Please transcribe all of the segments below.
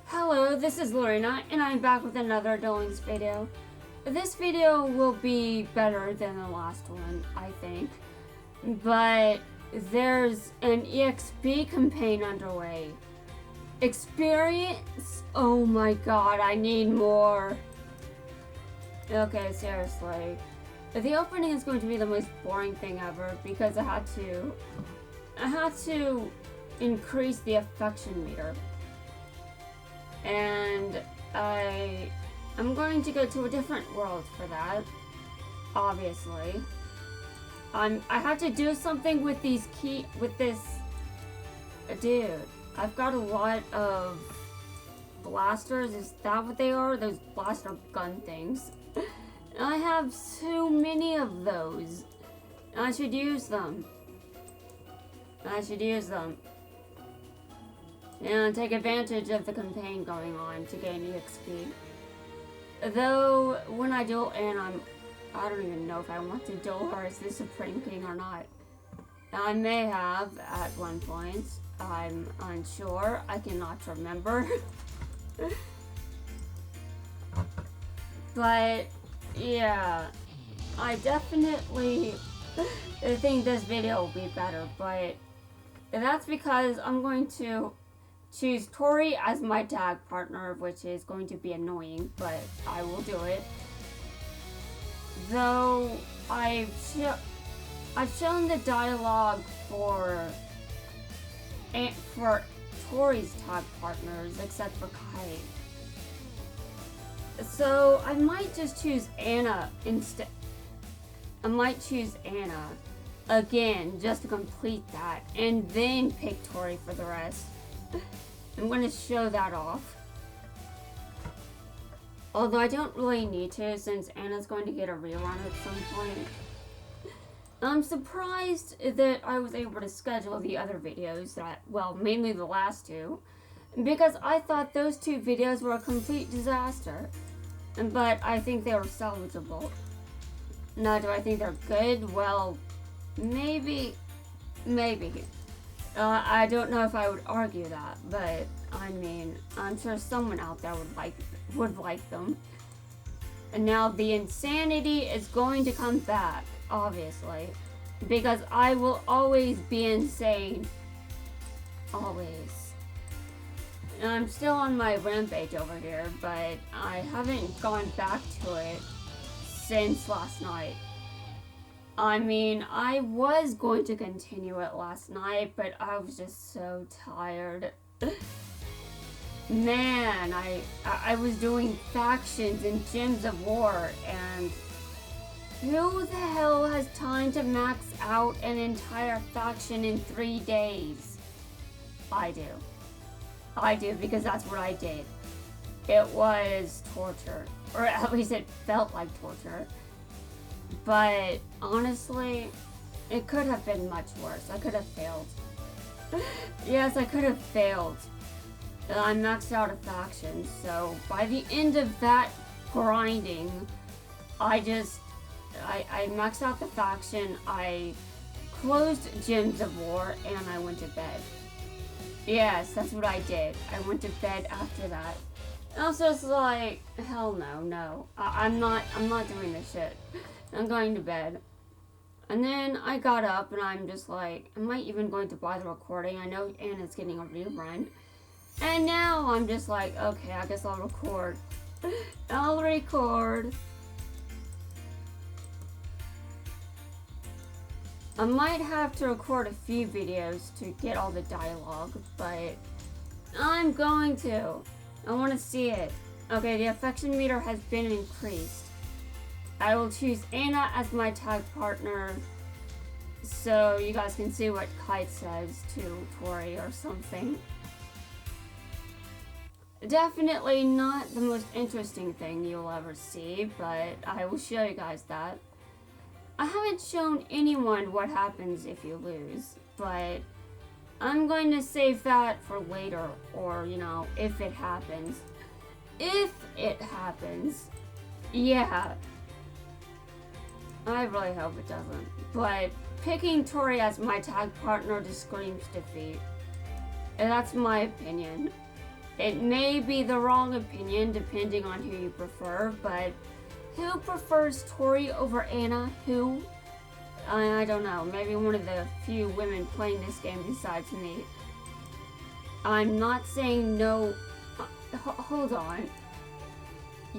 Hello, this is Lorena, and I'm back with another Duels video. This video will be better than the last one, I think. But there's an EXP campaign underway. Experience? Oh my god, I need more. Okay, seriously. The opening is going to be the most boring thing ever because I had to increase the affection meter. And I'm going to go to a different world for that, obviously. I had to do something with this, dude, I've got a lot of blasters, is that what they are? Those blaster gun things. I have too many of those. I should use them. And take advantage of the campaign going on to gain EXP. Though, when I duel Anna, I don't even know if I want to duel her as the Supreme King or not. I may have at one point. I'm unsure. I cannot remember. But, yeah. I definitely think this video will be better, but that's because I'm going to choose Tori as my tag partner, which is going to be annoying, but I will do it. Though I've shown the dialogue for Tori's tag partners, except for Kite. So I might just choose Anna instead. I might choose Anna again just to complete that, and then pick Tori for the rest. I'm going to show that off. Although I don't really need to, since Anna's going to get a rerun at some point. I'm surprised that I was able to schedule the other videos that, well, mainly the last two, because I thought those two videos were a complete disaster. But I think they were salvageable. Now, do I think they're good? Well, maybe. I don't know if I would argue that, but I mean, I'm sure someone out there would like them. And now the insanity is going to come back, obviously, because I will always be insane. Always. And I'm still on my rampage over here, but I haven't gone back to it since last night. I mean, I was going to continue it last night, but I was just so tired. Man, I was doing factions and gyms of war, and who the hell has time to max out an entire faction in 3 days? I do, because that's what I did. It was torture, or at least it felt like torture. But honestly, it could have been much worse. I could have failed. Yes, I could have failed. I maxed out a faction, so by the end of that grinding, I maxed out the faction, I closed Gyms of War, and I went to bed. Yes, that's what I did. I went to bed after that. And I was just like, hell no. I'm not doing this shit. I'm going to bed. And then I got up and I'm just like, am I even going to buy the recording? I know Anna's getting a rerun. And now I'm just like, okay, I guess I'll record. I'll record. I might have to record a few videos to get all the dialogue, but I'm going to. I want to see it. Okay, the affection meter has been increased. I will choose Anna as my tag partner so you guys can see what Kite says to Tori or something. Definitely not the most interesting thing you'll ever see, but I will show you guys that. I haven't shown anyone what happens if you lose, but I'm going to save that for later, or, you know, if it happens. If it happens. Yeah. I really hope it doesn't. But picking Tori as my tag partner just screams defeat. And that's my opinion. It may be the wrong opinion depending on who you prefer, but who prefers Tori over Anna? Who? I don't know. Maybe one of the few women playing this game besides me. I'm not saying no. Hold on.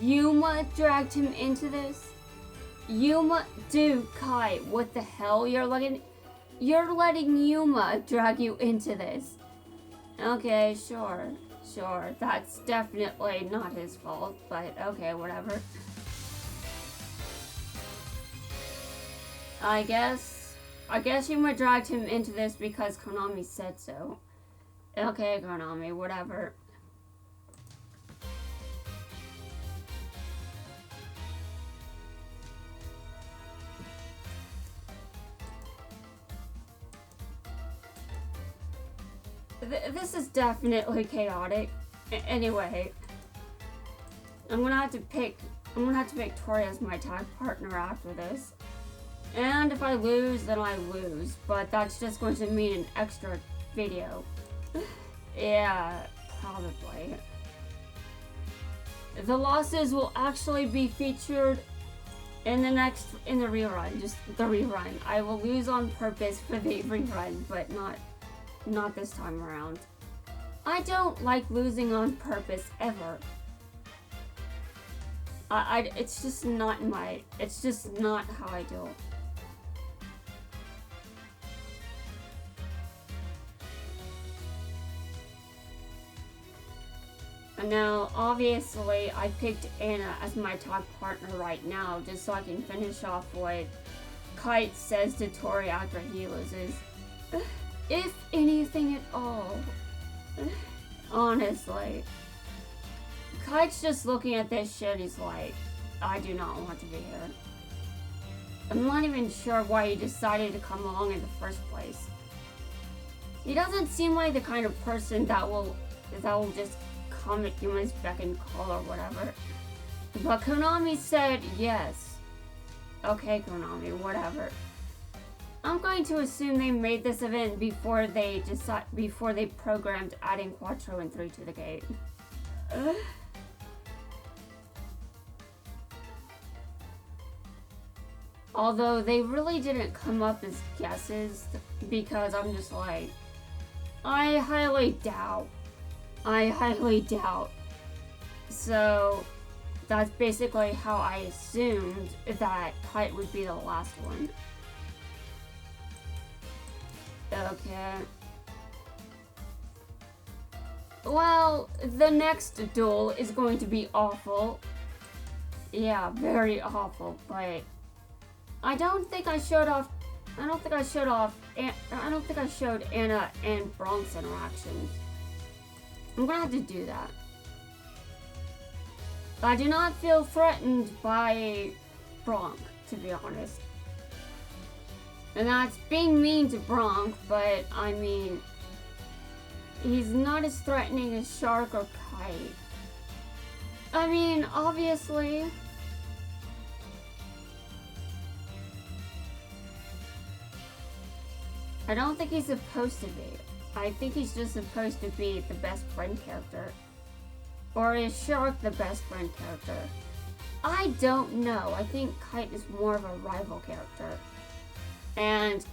Yuma dragged him into this? Yuma? Dude, Kai, what the hell? You're letting Yuma drag you into this. Okay, sure. That's definitely not his fault, but okay, whatever. I guess Yuma dragged him into this because Konami said so. Okay, Konami, whatever. This is definitely chaotic. Anyway, I'm gonna have to pick Tori as my tag partner after this. And if I lose, then I lose. But that's just going to mean an extra video. Yeah, probably. The losses will actually be featured in the rerun. Just the rerun. I will lose on purpose for the rerun, but not this time around. I don't like losing on purpose ever. It's just not how I do it. And now, obviously, I picked Anna as my top partner right now, just so I can finish off what Kite says to Tori after he loses. If anything at all. Honestly. Kite's just looking at this shit, he's like, I do not want to be here. I'm not even sure why he decided to come along in the first place. He doesn't seem like the kind of person that will just come at Yuma's beck and call or whatever. But Konami said yes. Okay, Konami, whatever. I'm going to assume they made this event before they programmed adding Quattro and 3 to the game. Although they really didn't come up as guesses, because I'm just like, I highly doubt. So that's basically how I assumed that Kite would be the last one. Okay. Well, the next duel is going to be awful. Yeah, very awful, but I don't think I showed Anna and Bronx interactions. I'm gonna have to do that. I do not feel threatened by Bronx, to be honest. And that's being mean to Bronx, but I mean, he's not as threatening as Shark or Kite. I mean, obviously. I don't think he's supposed to be. I think he's just supposed to be the best friend character. Or is Shark the best friend character? I don't know. I think Kite is more of a rival character. And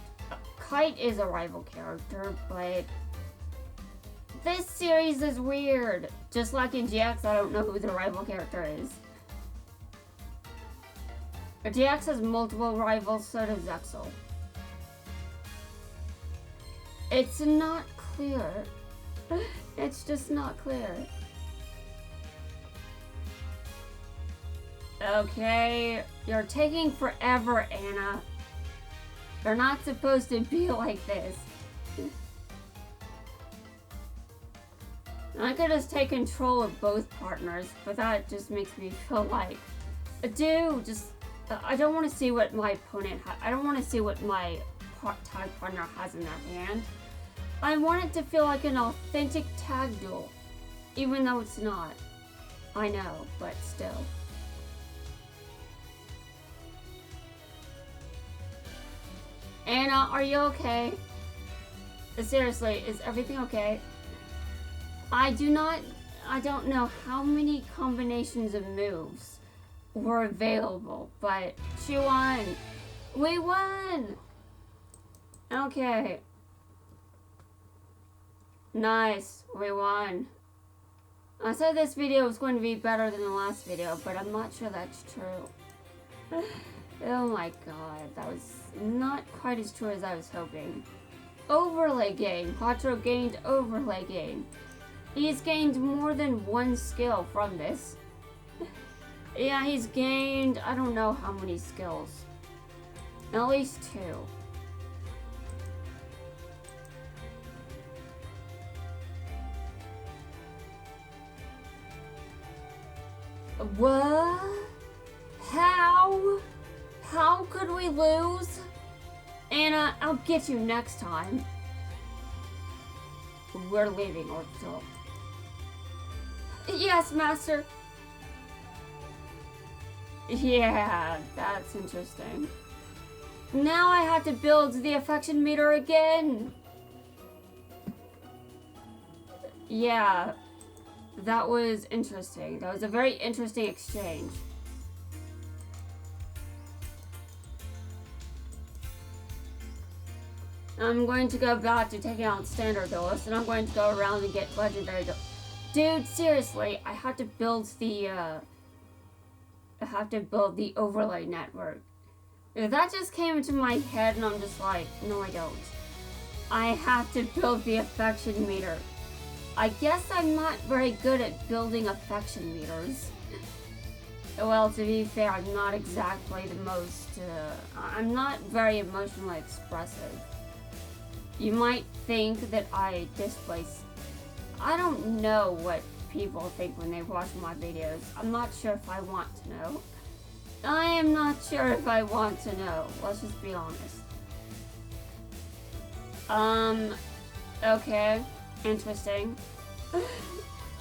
Kite is a rival character, but this series is weird. Just like in GX, I don't know who the rival character is. GX has multiple rivals, so does Zexel. It's not clear. It's just not clear. Okay, you're taking forever, Anna. They're not supposed to be like this. I could just take control of both partners, but that just makes me feel like, dude, I don't want to see what my opponent I don't want to see what my tag partner has in their hand. I want it to feel like an authentic tag duel, even though it's not. I know, but still. Anna, are you okay? Seriously, is everything okay? I do not I don't know how many combinations of moves were available, but she won. We won. Okay. Nice. We won. I said this video was going to be better than the last video, but I'm not sure that's true. Oh my god, that was not quite as true as I was hoping. Overlay gain. Quattro gained overlay gain. He's gained more than one skill from this. Yeah, he's gained, I don't know how many skills. At least 2. What? How? How could we lose? Anna, I'll get you next time. We're leaving Orbital. Yes, Master. Yeah, that's interesting. Now I have to build the affection meter again. Yeah, that was interesting. That was a very interesting exchange. I'm going to go back to taking out standard duelists, and I'm going to go around and get legendary duelists. Dude, seriously, I have to build the overlay network. That just came into my head, and I'm just like, no, I don't. I have to build the affection meter. I guess I'm not very good at building affection meters. Well, to be fair, I'm not exactly the most, I'm not very emotionally expressive. You might think that I displace. I don't know what people think when they watch my videos. I'm not sure if I want to know. I am not sure if I want to know. Let's just be honest. Okay. Interesting.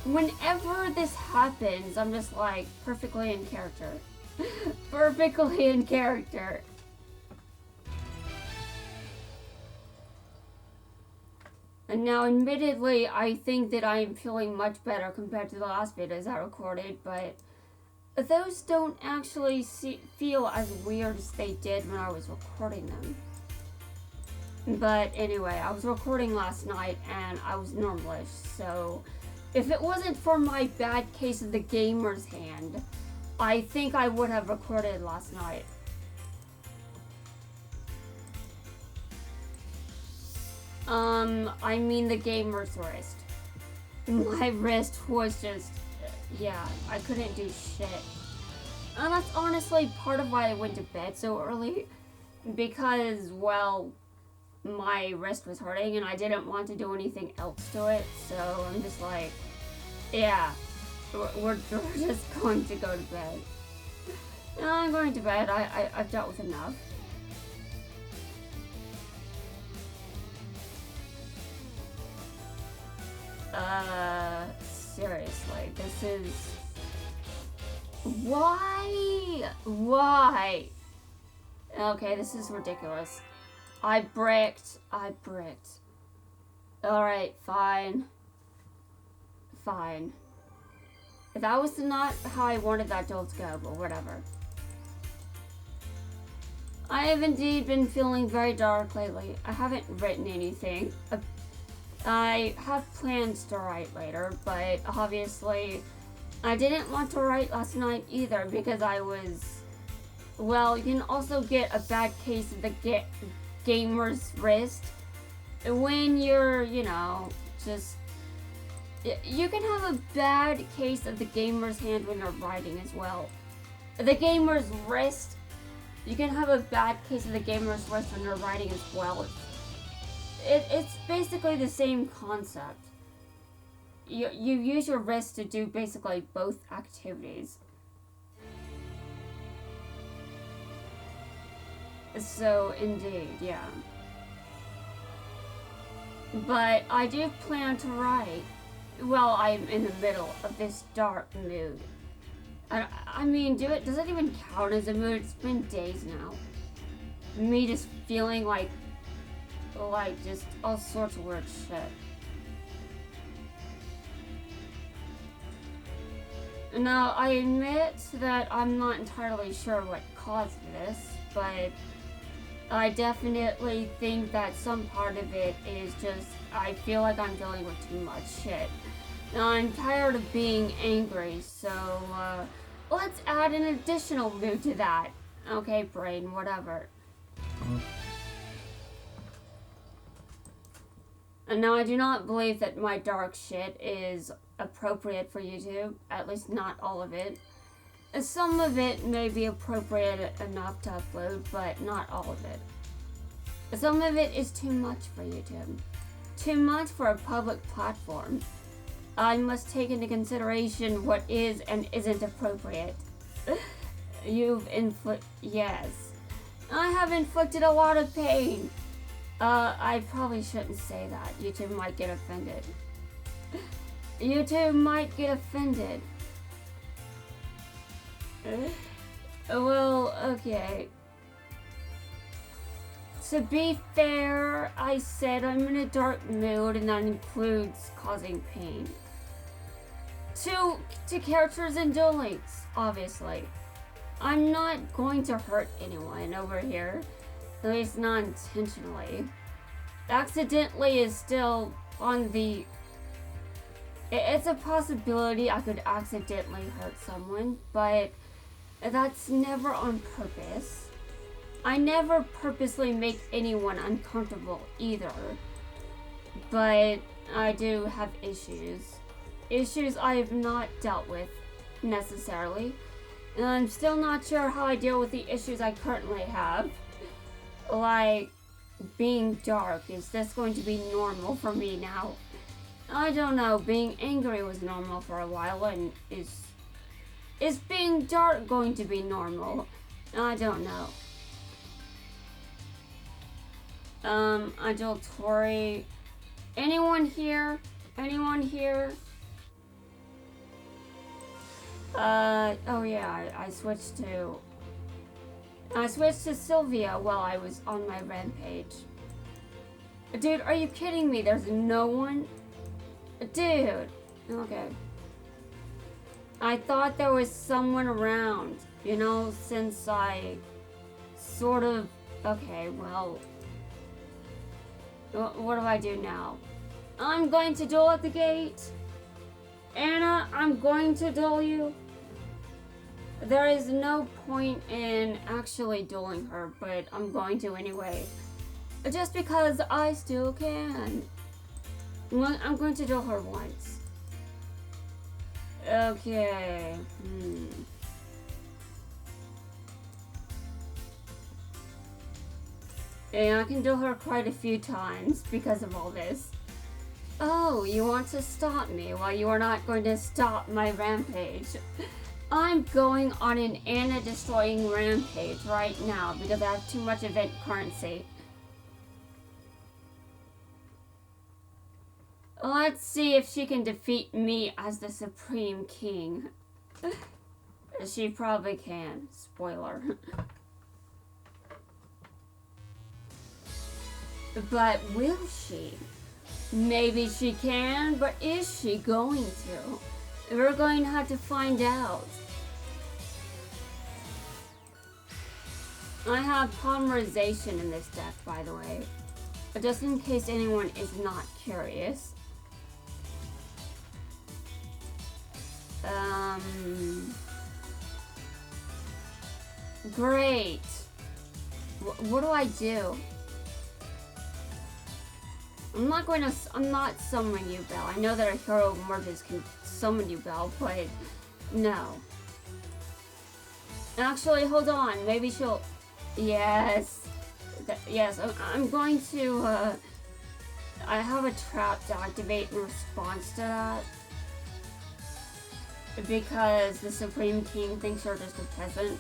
Whenever this happens, I'm just like, perfectly in character. Perfectly in character. And now, admittedly, I think that I am feeling much better compared to the last videos I recorded, but those don't actually feel as weird as they did when I was recording them. But anyway, I was recording last night and I was normalish, so if it wasn't for my bad case of the gamer's hand, I think I would have recorded last night. I mean the gamer's wrist. My wrist was just, yeah, I couldn't do shit. And that's honestly part of why I went to bed so early. Because, well, my wrist was hurting and I didn't want to do anything else to it. So I'm just like, yeah, we're just going to go to bed. No, I'm going to bed. I've dealt with enough. Seriously, this is... Why? Why? Okay, this is ridiculous. I bricked. Alright, fine. Fine. That was not how I wanted that duel to go, but whatever. I have indeed been feeling very dark lately. I haven't written anything. I have plans to write later, but obviously I didn't want to write last night either because I was... Well, you can also get a bad case of the gamer's wrist when you're, you know, just... You can have a bad case of the gamer's hand when you're writing as well. The gamer's wrist, you can have a bad case of the gamer's wrist when you're writing as well. It's basically the same concept. You use your wrist to do basically both activities. So, indeed, yeah. But I do plan to write while I'm in the middle of this dark mood. I mean, does it even count as a mood? It's been days now. Me just feeling like just all sorts of weird shit. Now, I admit that I'm not entirely sure what caused this, but I definitely think that some part of it is just, I feel like I'm dealing with too much shit. Now, I'm tired of being angry, so, let's add an additional mood to that. Okay, brain, whatever. And now, I do not believe that my dark shit is appropriate for YouTube, at least not all of it. Some of it may be appropriate enough to upload, but not all of it. Some of it is too much for YouTube. Too much for a public platform. I must take into consideration what is and isn't appropriate. Yes. I have inflicted a lot of pain. I probably shouldn't say that. YouTube might get offended. YouTube might get offended. Well, okay. To be fair, I said I'm in a dark mood, and that includes causing pain. To characters in Duel Links, obviously. I'm not going to hurt anyone over here. At least not intentionally. Accidentally is still on the... It's a possibility I could accidentally hurt someone, but that's never on purpose. I never purposely make anyone uncomfortable either, but I do have issues. Issues I have not dealt with, necessarily, and I'm still not sure how I deal with the issues I currently have. Like, being dark, is this going to be normal for me now? I don't know, being angry was normal for a while, and is being dark going to be normal? I don't know. Adulatory. Anyone here? Anyone here? Oh yeah, I switched to Sylvia while I was on my rampage. Dude, are you kidding me? There's no one? Dude. Okay. I thought there was someone around, you know, since I sort of... Okay, well... What do I do now? I'm going to duel at the gate. Anna, I'm going to duel you. There is no point in actually dueling her, but I'm going to anyway. Just because I still can. I'm going to duel her once. Okay. And I can duel her quite a few times because of all this. Oh, you want to stop me? Well, you are not going to stop my rampage. I'm going on an Anna destroying rampage right now because I have too much event currency. Let's see if she can defeat me as the Supreme King. She probably can. Spoiler. But will she? Maybe she can, but is she going to? We're going to have to find out. I have polymerization in this deck, by the way. Just in case anyone is not curious. Great. What do I do? I'm not summoning you, Belle. I know that a hero of Mortis can summon you, Belle, but no. Actually, hold on. Maybe she'll... Yes. Yes, I'm going to, I have a trap to activate in response to that. Because the Supreme King thinks you're just a peasant.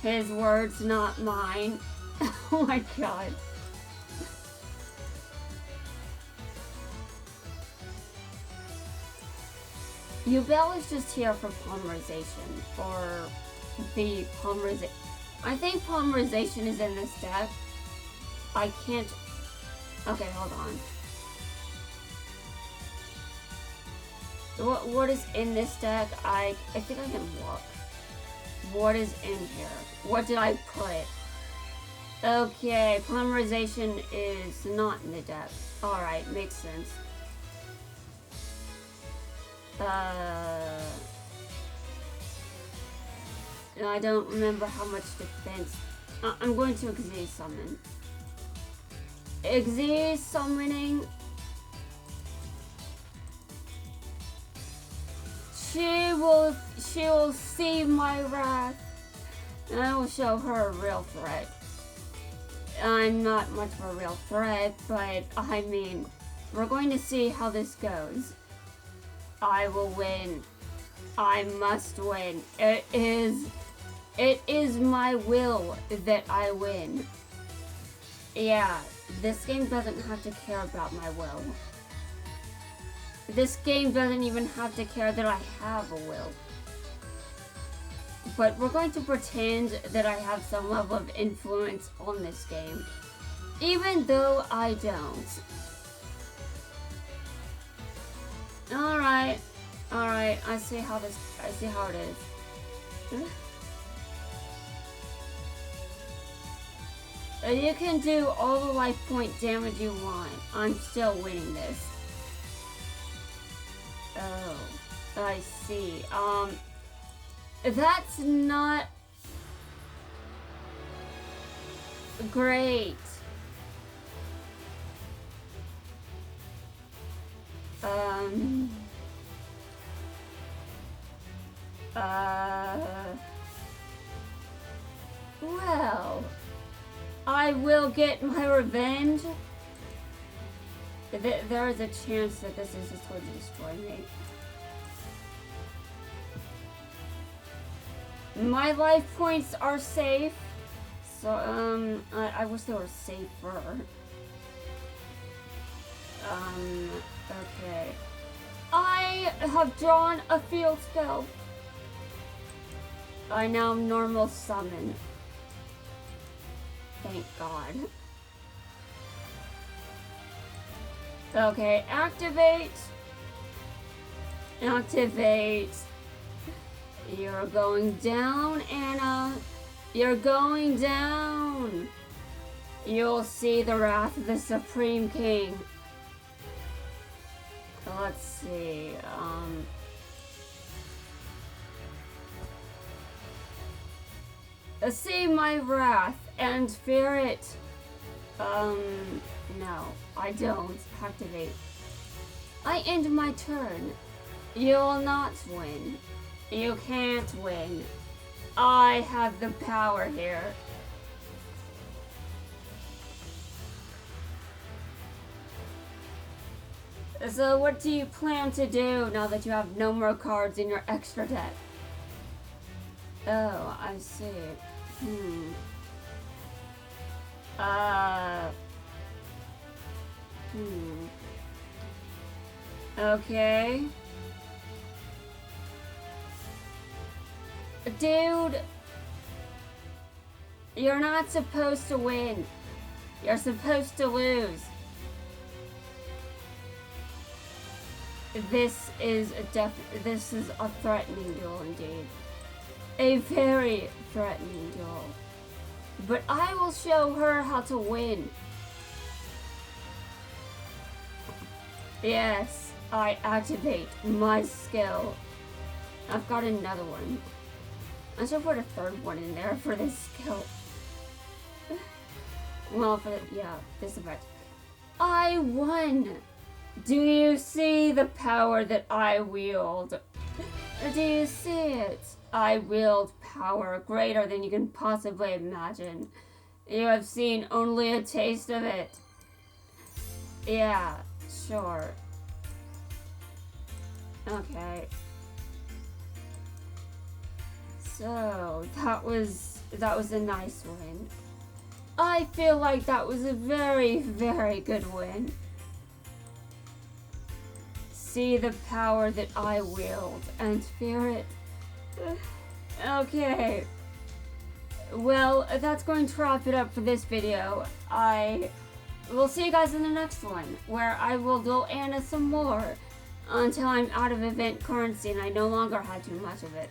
His words, not mine. Oh my god. Yubel is just here for polymerization, or the polymerization. I think polymerization is in this deck. I can't... Okay, hold on. What is in this deck? I think I can look. What is in here? What did I put? Okay, polymerization is not in the deck. Alright, makes sense. I don't remember how much defense. I'm going to Xyz summon. Xyz summoning. She will see my wrath, and I will show her a real threat. I'm not much of a real threat, but I mean, we're going to see how this goes. I will win. I must win. It is my will that I win. Yeah, this game doesn't have to care about my will. This game doesn't even have to care that I have a will. But we're going to pretend that I have some level of influence on this game, even though I don't. Alright, I see how it is. You can do all the life point damage you want. I'm still winning this. Oh, I see. That's not great. Well, I will get my revenge. There is a chance that this is just going to destroy me. My life points are safe, so I wish they were safer. Okay. I have drawn a field spell. I now normal summon. Thank God. Okay, activate. Activate. You're going down, Anna. You're going down. You'll see the wrath of the Supreme King. Let's see, see my wrath and fear it. No, I don't. Activate. I end my turn. You'll not win. You can't win. I have the power here. So what do you plan to do now that you have no more cards in your extra deck? Oh, I see. Okay. Dude, you're not supposed to win. You're supposed to lose. This is a threatening duel indeed. A very threatening duel. But I will show her how to win. Yes, I activate my skill. I've got another one. I should put a third one in there for this skill. Well, this effect. I won! Do you see the power that I wield? Do you see it? I wield power greater than you can possibly imagine. You have seen only a taste of it. Yeah, sure. Okay. So, that was a nice win. I feel like that was a very, very good win. See the power that I wield and fear it. Okay. Well, that's going to wrap it up for this video. I will see you guys in the next one, where I will duel Anna some more. until I'm out of event currency and I no longer had too much of it.